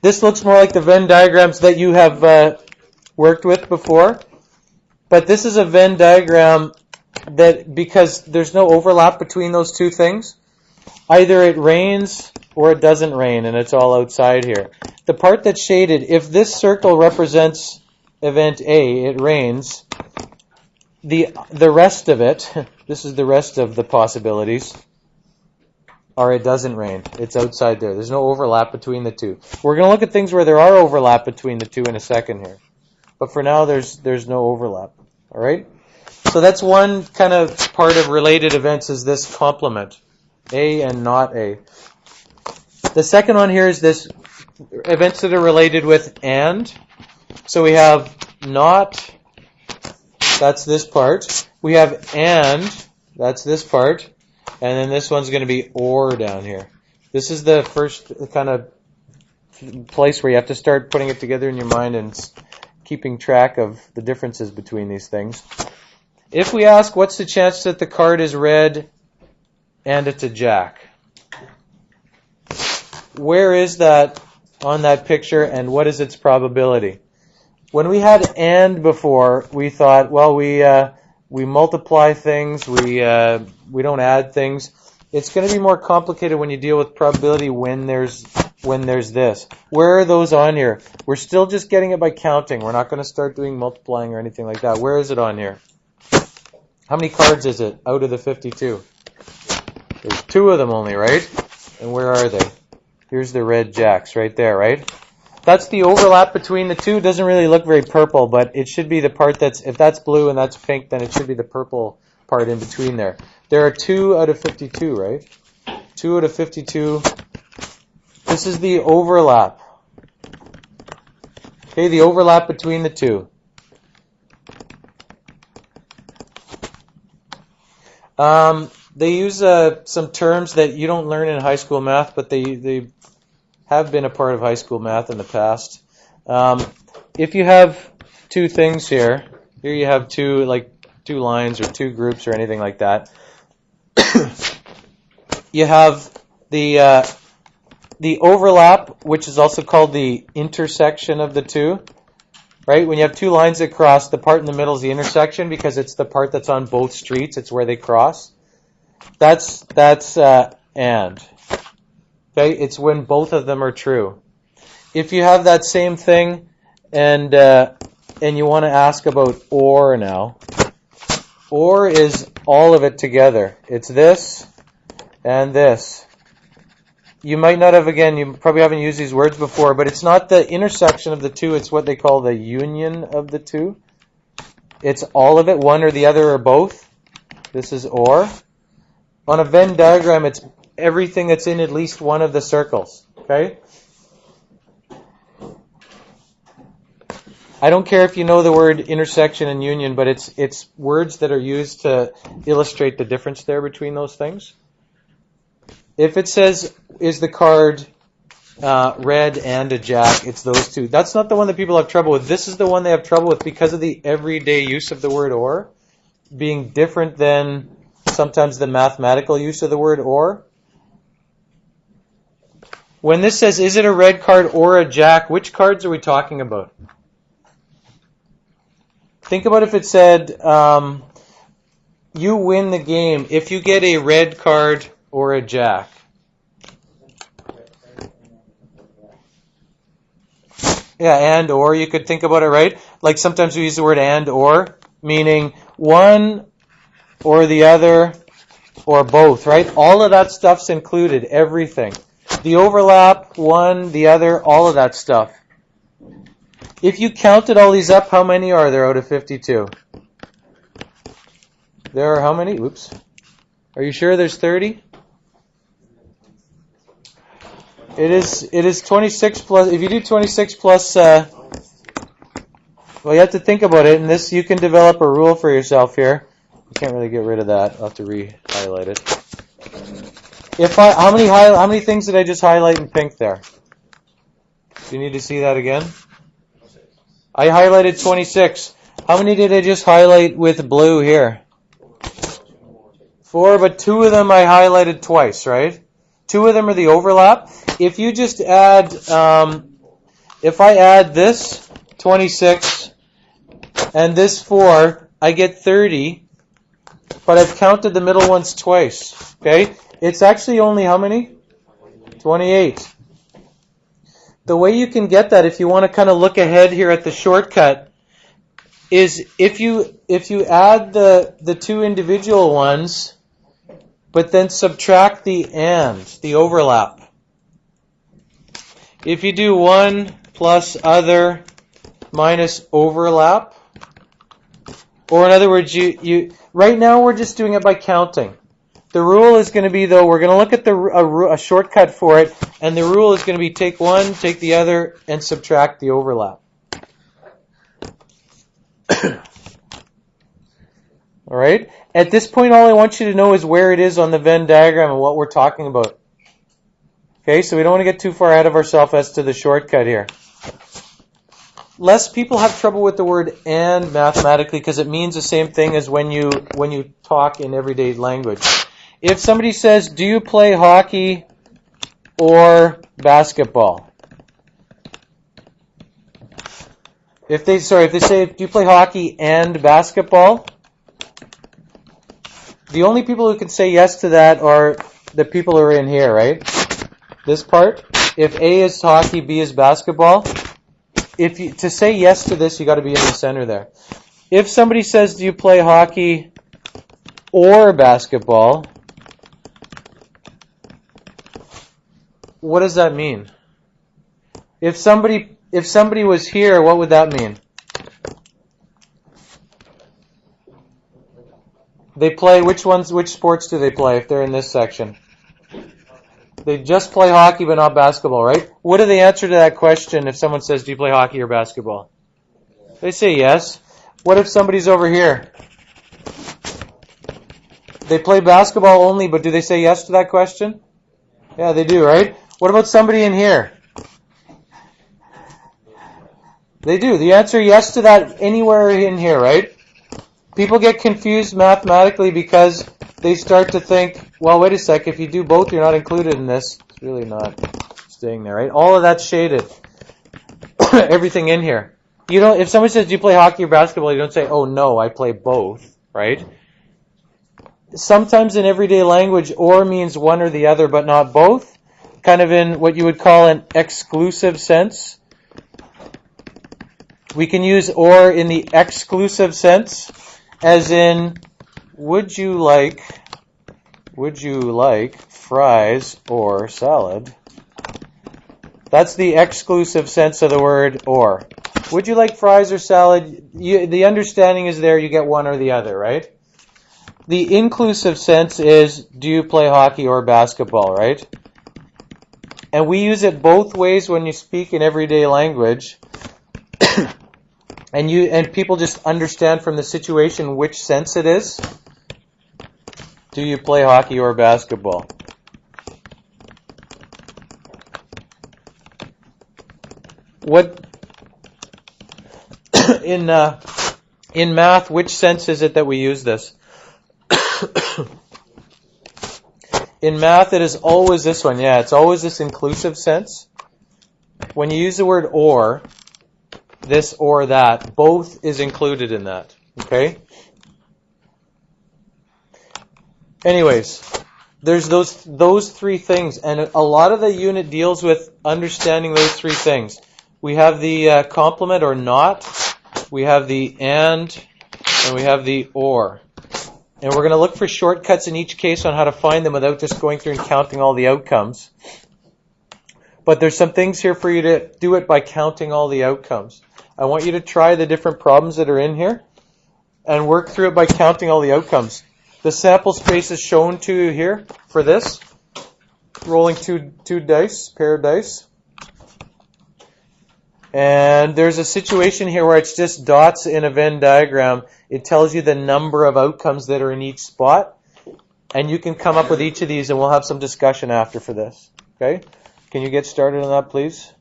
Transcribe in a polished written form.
This looks more like the Venn diagrams that you have worked with before. But this is a Venn diagram that, because there's no overlap between those two things, either it rains or it doesn't rain, and it's all outside here. The part that's shaded, if this circle represents event A, it rains. The rest of it, this is the rest of the possibilities, or it doesn't rain. It's outside there. There's no overlap between the two. We're going to look at things where there are overlap between the two in a second here. But for now, there's no overlap. All right? So that's one kind of part of related events, is this complement, A and not A. The second one here is this events that are related with and. So we have not, that's this part. We have and, that's this part. And then this one's going to be or down here. This is the first kind of place where you have to start putting it together in your mind and keeping track of the differences between these things. If we ask, what's the chance that the card is red and it's a jack? Where is that on that picture, and what is its probability? When we had and before, we thought, well, we multiply things, we don't add things. It's going to be more complicated when you deal with probability when there's this. Where are those on here? We're still just getting it by counting. We're not going to start doing multiplying or anything like that. Where is it on here? How many cards is it out of the 52? There's 2 of them only, right? And where are they? Here's the red jacks right there, right? That's the overlap between the two. It doesn't really look very purple, but it should be the part that's, if that's blue and that's pink, then it should be the purple part in between there. There are 2 out of 52, right? 2 out of 52. This is the overlap. Okay, the overlap between the two. They use some terms that you don't learn in high school math, but they have been a part of high school math in the past. If you have 2 things here you have 2 lines or 2 groups or anything like that. You have the overlap, which is also called the intersection of the two. Right? When you have 2 lines that cross, the part in the middle is the intersection because it's the part that's on both streets. It's where they cross. That's and. Okay, it's when both of them are true. If you have that same thing and you want to ask about or now, or is all of it together. It's this and this. You might not have, again, you probably haven't used these words before, but it's not the intersection of the two, it's what they call the union of the two. It's all of it, one or the other or both. This is or. On a Venn diagram, it's everything that's in at least one of the circles. Okay? I don't care if you know the word intersection and union, but it's words that are used to illustrate the difference there between those things. If it says, is the card red and a jack, it's those two. That's not the one that people have trouble with. This is the one they have trouble with because of the everyday use of the word or being different than sometimes the mathematical use of the word or. When this says, is it a red card or a jack, which cards are we talking about? Think about if it said, you win the game if you get a red card or a jack. Yeah, and or, you could think about it, right? Like sometimes we use the word and or, meaning one or the other or both, right? All of that stuff's included, everything. The overlap, one, the other, all of that stuff. If you counted all these up, how many are there out of 52? There are how many? Oops. Are you sure there's 30? It is 26 plus, if you do 26 plus, well, you have to think about it, and this, you can develop a rule for yourself here. You can't really get rid of that. I'll have to re-highlight it. How many things did I just highlight in pink there? Do you need to see that again? I highlighted 26. How many did I just highlight with blue here? 4, but 2 of them I highlighted twice, right? 2 of them are the overlap. If you just add if I add this 26 and this 4, I get 30, but I've counted the middle ones twice. Okay? It's actually only how many? 28. The way you can get that, if you want to kind of look ahead here at the shortcut, is if you add the two individual ones, but then subtract the overlap. If you do 1 plus other minus overlap, or in other words, you right now we're just doing it by counting. The rule is going to be, though, we're going to look at a shortcut for it, and the rule is going to be take one, take the other, and subtract the overlap. All right? At this point, all I want you to know is where it is on the Venn diagram and what we're talking about. Okay, so we don't want to get too far ahead of ourselves as to the shortcut here. Less people have trouble with the word "and" mathematically because it means the same thing as when you talk in everyday language. If somebody says, "Do you play hockey or basketball?" If they say, "Do you play hockey and basketball?" The only people who can say yes to that are the people who are in here, right? This part. If A is hockey, B is basketball. To say yes to this, you got to be in the center there. If somebody says, "Do you play hockey or basketball?" What does that mean? If somebody was here, what would that mean? They play which sports do they play if they're in this section? They just play hockey but not basketball, right? What do they answer to that question if someone says, "Do you play hockey or basketball?" They say yes. What if somebody's over here? They play basketball only, but do they say yes to that question? Yeah, they do, right? What about somebody in here? They do. The answer yes to that anywhere in here, right? People get confused mathematically because they start to think, well, wait a sec, if you do both, you're not included in this. It's really not staying there, right? All of that's shaded. Everything in here. You don't. If someone says, "Do you play hockey or basketball?" you don't say, "Oh, no, I play both," right? Sometimes in everyday language, or means one or the other, but not both. Kind of in what you would call an exclusive sense. We can use or in the exclusive sense, as in, would you like fries or salad? That's the exclusive sense of the word or. Would you like fries or salad? The understanding is there, you get one or the other, right? The inclusive sense is, do you play hockey or basketball, right? And we use it both ways when you speak in everyday language. And people just understand from the situation which sense it is. Do you play hockey or basketball? What in math, which sense is it that we use this? In math, it is always this one. Yeah, it's always this inclusive sense. When you use the word or, this or that, both is included in that. Okay? Anyways, there's those three things, and a lot of the unit deals with understanding those three things. We have the complement or not, we have the and we have the or. And we're going to look for shortcuts in each case on how to find them without just going through and counting all the outcomes. But there's some things here for you to do it by counting all the outcomes. I want you to try the different problems that are in here and work through it by counting all the outcomes. The sample space is shown to you here for this. Rolling two dice, pair of dice. And there's a situation here where it's just dots in a Venn diagram. It tells you the number of outcomes that are in each spot. And you can come up with each of these, and we'll have some discussion after for this. Okay? Can you get started on that, please?